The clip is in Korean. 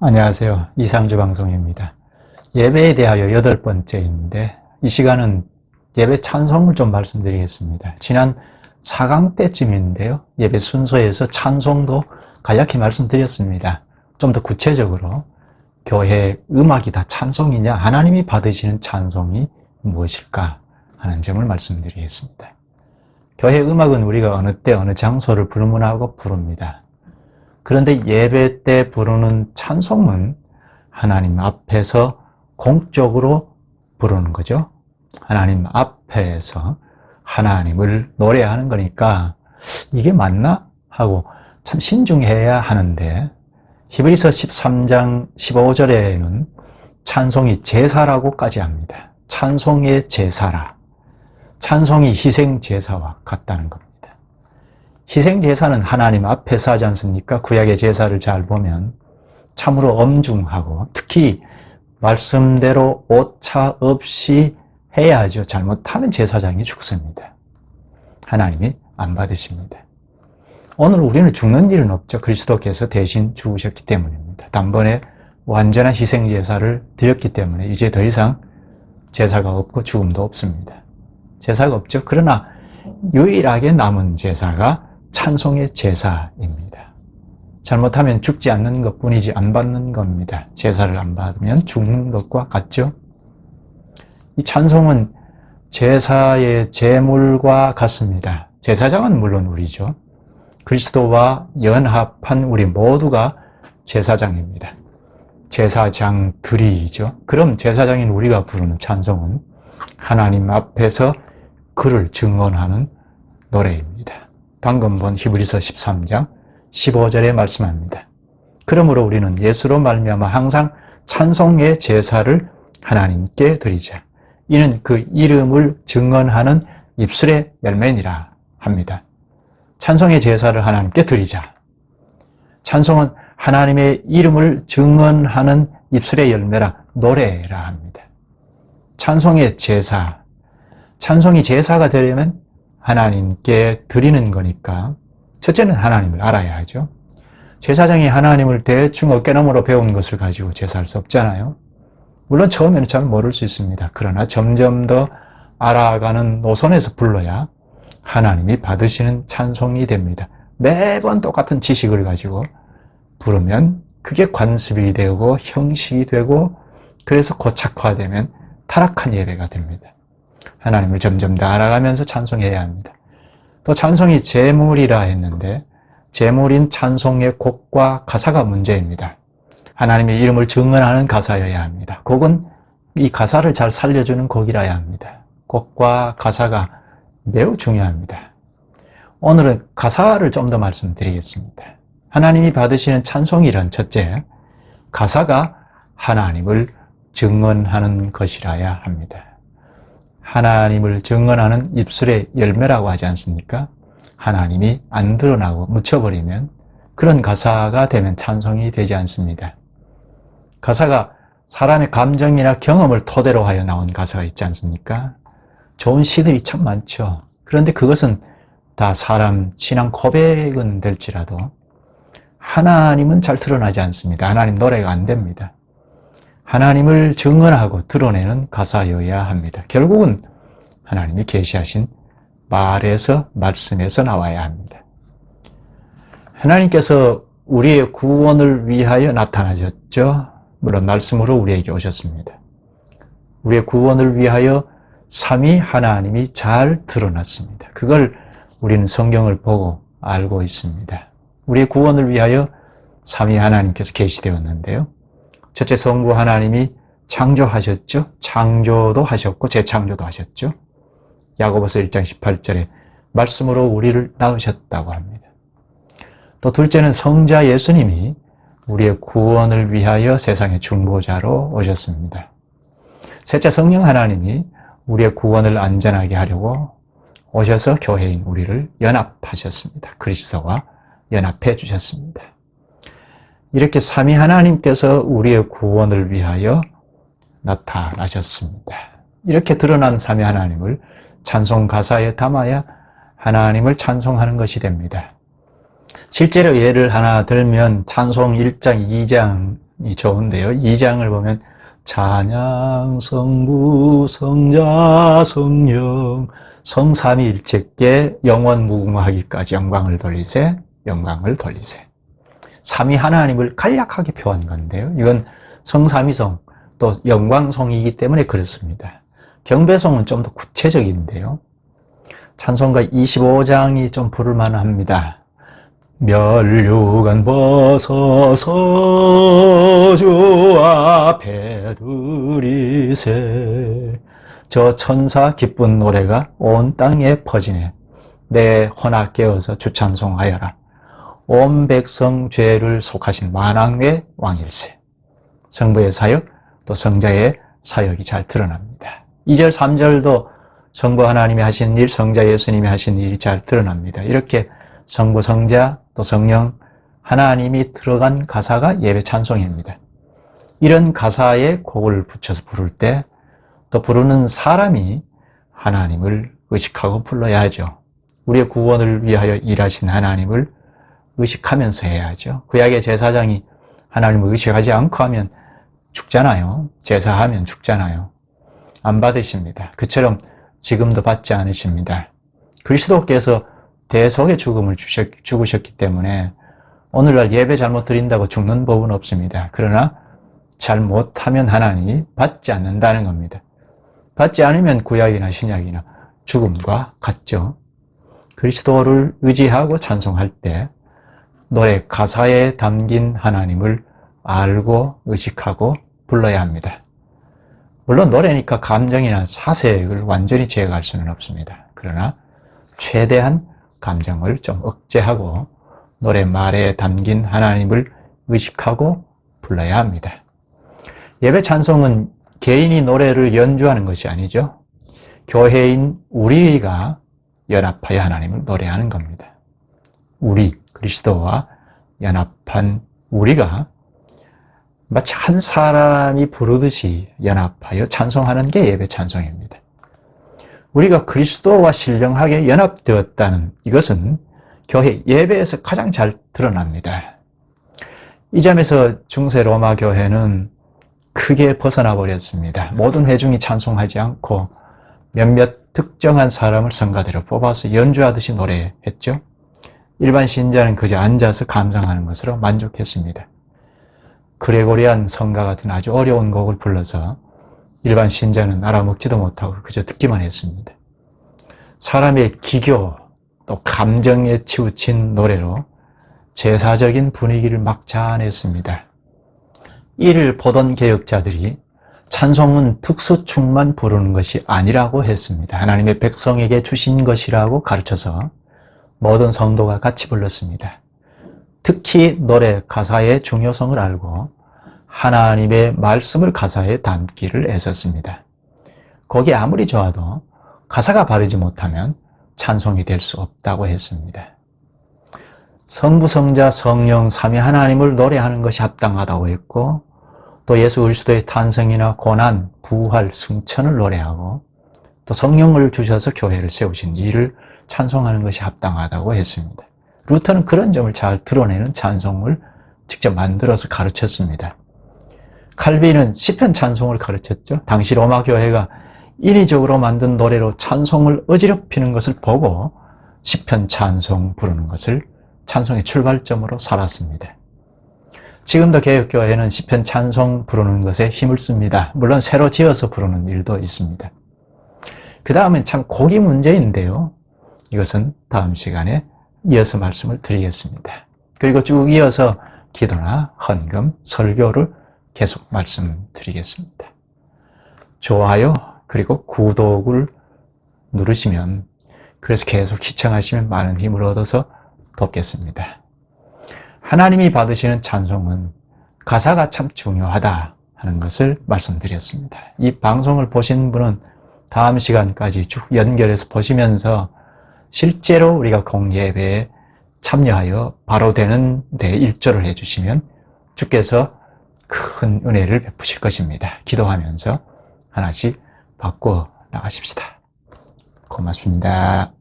안녕하세요. 이상주 방송입니다. 예배에 대하여 8번째인데 이 시간은 예배 찬송을 좀 말씀드리겠습니다. 지난 4강 때쯤인데요. 예배 순서에서 찬송도 간략히 말씀드렸습니다. 좀 더 구체적으로 교회 음악이 다 찬송이냐, 하나님이 받으시는 찬송이 무엇일까 하는 점을 말씀드리겠습니다. 교회 음악은 우리가 어느 때 어느 장소를 불문하고 부릅니다. 그런데 예배 때 부르는 찬송은 하나님 앞에서 공적으로 부르는 거죠. 하나님 앞에서 하나님을 노래하는 거니까 이게 맞나? 하고 참 신중해야 하는데, 히브리서 13장 15절에는 찬송이 제사라고까지 합니다. 찬송의 제사라. 찬송이 희생 제사와 같다는 겁니다. 희생 제사는 하나님 앞에서 하지 않습니까? 구약의 제사를 잘 보면 참으로 엄중하고, 특히 말씀대로 오차 없이 해야 하죠. 잘못하면 제사장이 죽습니다. 하나님이 안 받으십니다. 오늘 우리는 죽는 일은 없죠. 그리스도께서 대신 죽으셨기 때문입니다. 단번에 완전한 희생 제사를 드렸기 때문에 이제 더 이상 제사가 없고 죽음도 없습니다. 제사가 없죠. 그러나 유일하게 남은 제사가 찬송의 제사입니다. 잘못하면 죽지 않는 것뿐이지 안 받는 겁니다. 제사를 안 받으면 죽는 것과 같죠. 이 찬송은 제사의 제물과 같습니다. 제사장은 물론 우리죠. 그리스도와 연합한 우리 모두가 제사장입니다. 제사장들이죠. 그럼 제사장인 우리가 부르는 찬송은 하나님 앞에서 그를 증언하는 노래입니다. 방금 본 히브리서 13장 15절에 말씀합니다. 그러므로 우리는 예수로 말미암아 항상 찬송의 제사를 하나님께 드리자. 이는 그 이름을 증언하는 입술의 열매니라 합니다. 찬송의 제사를 하나님께 드리자. 찬송은 하나님의 이름을 증언하는 입술의 열매라, 노래라 합니다. 찬송의 제사. 찬송이 제사가 되려면 하나님께 드리는 거니까 첫째는 하나님을 알아야 하죠. 제사장이 하나님을 대충 어깨너머로 배운 것을 가지고 제사할 수 없잖아요. 물론 처음에는 잘 모를 수 있습니다. 그러나 점점 더 알아가는 노선에서 불러야 하나님이 받으시는 찬송이 됩니다. 매번 똑같은 지식을 가지고 부르면 그게 관습이 되고 형식이 되고, 그래서 고착화되면 타락한 예배가 됩니다. 하나님을 점점 더 알아가면서 찬송해야 합니다. 또 찬송이 제물이라 했는데, 제물인 찬송의 곡과 가사가 문제입니다. 하나님의 이름을 증언하는 가사여야 합니다. 곡은 이 가사를 잘 살려주는 곡이라야 합니다. 곡과 가사가 매우 중요합니다. 오늘은 가사를 좀 더 말씀드리겠습니다. 하나님이 받으시는 찬송이란 첫째, 가사가 하나님을 증언하는 것이라야 합니다. 하나님을 증언하는 입술의 열매라고 하지 않습니까? 하나님이 안 드러나고 묻혀버리면 그런 가사가 되면 찬송이 되지 않습니다. 가사가 사람의 감정이나 경험을 토대로 하여 나온 가사가 있지 않습니까? 좋은 시들이 참 많죠. 그런데 그것은 다 사람 신앙 고백은 될지라도 하나님은 잘 드러나지 않습니다. 하나님 노래가 안 됩니다. 하나님을 증언하고 드러내는 가사여야 합니다. 결국은 하나님이 계시하신 말에서, 말씀에서 나와야 합니다. 하나님께서 우리의 구원을 위하여 나타나셨죠. 물론 말씀으로 우리에게 오셨습니다. 우리의 구원을 위하여 삼위 하나님이 잘 드러났습니다. 그걸 우리는 성경을 보고 알고 있습니다. 우리의 구원을 위하여 삼위 하나님께서 계시되었는데요. 첫째, 성부 하나님이 창조하셨죠. 창조도 하셨고 재창조도 하셨죠. 야고보서 1장 18절에 말씀으로 우리를 낳으셨다고 합니다. 또 둘째는 성자 예수님이 우리의 구원을 위하여 세상의 중보자로 오셨습니다. 셋째, 성령 하나님이 우리의 구원을 안전하게 하려고 오셔서 교회인 우리를 연합하셨습니다. 그리스도와 연합해 주셨습니다. 이렇게 삼위 하나님께서 우리의 구원을 위하여 나타나셨습니다. 이렇게 드러난 삼위 하나님을 찬송 가사에 담아야 하나님을 찬송하는 것이 됩니다. 실제로 예를 하나 들면 찬송 1장, 좋은데요. 2장을 보면 찬양 성부 성자 성령 성삼위일체께 영원 무궁하기까지 영광을 돌리세 영광을 돌리세. 삼위 하나님을 간략하게 표한 건데요. 이건 성삼위성 또 영광성이기 때문에 그렇습니다. 경배성은 좀 더 구체적인데요. 찬송가 25장이 좀 부를만 합니다. 멸류관 벗어서 주 앞에 드리세. 저 천사 기쁜 노래가 온 땅에 퍼지네. 내 혼악 깨어서 주 찬송하여라. 온 백성 죄를 속하신 만왕의 왕일세. 성부의 사역 또 성자의 사역이 잘 드러납니다. 2절 3절도 성부 하나님이 하신 일, 성자 예수님이 하신 일이 잘 드러납니다. 이렇게 성부, 성자, 또 성령, 하나님이 들어간 가사가 예배 찬송입니다. 이런 가사에 곡을 붙여서 부를 때 또 부르는 사람이 하나님을 의식하고 불러야 하죠. 우리의 구원을 위하여 일하신 하나님을 의식하면서 해야죠. 구약의 제사장이 하나님을 의식하지 않고 하면 죽잖아요. 제사하면 죽잖아요. 안 받으십니다. 그처럼 지금도 받지 않으십니다. 그리스도께서 대속의 죽음을 죽으셨기 때문에 오늘날 예배 잘못 드린다고 죽는 법은 없습니다. 그러나 잘못하면 하나님이 받지 않는다는 겁니다. 받지 않으면 구약이나 신약이나 죽음과 같죠. 그리스도를 의지하고 찬송할 때 노래 가사에 담긴 하나님을 알고 의식하고 불러야 합니다. 물론 노래니까 감정이나 사색을 완전히 제거할 수는 없습니다. 그러나 최대한 감정을 좀 억제하고 노래 말에 담긴 하나님을 의식하고 불러야 합니다. 예배 찬송은 개인이 노래를 연주하는 것이 아니죠. 교회인 우리가 연합하여 하나님을 노래하는 겁니다. 우리, 그리스도와 연합한 우리가 마치 한 사람이 부르듯이 연합하여 찬송하는 게 예배 찬송입니다. 우리가 그리스도와 신령하게 연합되었다는 이것은 교회 예배에서 가장 잘 드러납니다. 이 점에서 중세 로마 교회는 크게 벗어나 버렸습니다. 모든 회중이 찬송하지 않고 몇몇 특정한 사람을 성가대로 뽑아서 연주하듯이 노래했죠. 일반 신자는 그저 앉아서 감상하는 것으로 만족했습니다. 그레고리안 성가 같은 아주 어려운 곡을 불러서 일반 신자는 알아먹지도 못하고 그저 듣기만 했습니다. 사람의 기교 또 감정에 치우친 노래로 제사적인 분위기를 막 자아냈습니다. 이를 보던 개혁자들이 찬송은 특수충만 부르는 것이 아니라고 했습니다. 하나님의 백성에게 주신 것이라고 가르쳐서 모든 성도가 같이 불렀습니다. 특히 노래 가사의 중요성을 알고 하나님의 말씀을 가사에 담기를 애썼습니다. 곡이 아무리 좋아도 가사가 바르지 못하면 찬송이 될 수 없다고 했습니다. 성부, 성자, 성령, 삼위 하나님을 노래하는 것이 합당하다고 했고 또 예수 그리스도의 탄생이나 고난, 부활, 승천을 노래하고 또 성령을 주셔서 교회를 세우신 이를 찬송하는 것이 합당하다고 했습니다. 루터는 그런 점을 잘 드러내는 찬송을 직접 만들어서 가르쳤습니다. 칼빈은 시편 찬송을 가르쳤죠. 당시 로마 교회가 인위적으로 만든 노래로 찬송을 어지럽히는 것을 보고 시편 찬송 부르는 것을 찬송의 출발점으로 삼았습니다. 지금도 개혁교회는 시편 찬송 부르는 것에 힘을 씁니다. 물론 새로 지어서 부르는 일도 있습니다. 그 다음엔 참 곡이 문제인데요. 이것은 다음 시간에 이어서 말씀을 드리겠습니다. 그리고 쭉 이어서 기도나 헌금, 설교를 계속 말씀드리겠습니다. 좋아요 그리고 구독을 누르시면 그래서 계속 시청하시면 많은 힘을 얻어서 돕겠습니다. 하나님이 받으시는 찬송은 가사가 참 중요하다 하는 것을 말씀드렸습니다. 이 방송을 보신 분은 다음 시간까지 쭉 연결해서 보시면서 실제로 우리가 공예배에 참여하여 바로 되는 데 일조를 해주시면 주께서 큰 은혜를 베푸실 것입니다. 기도하면서 하나씩 바꿔 나가십시다. 고맙습니다.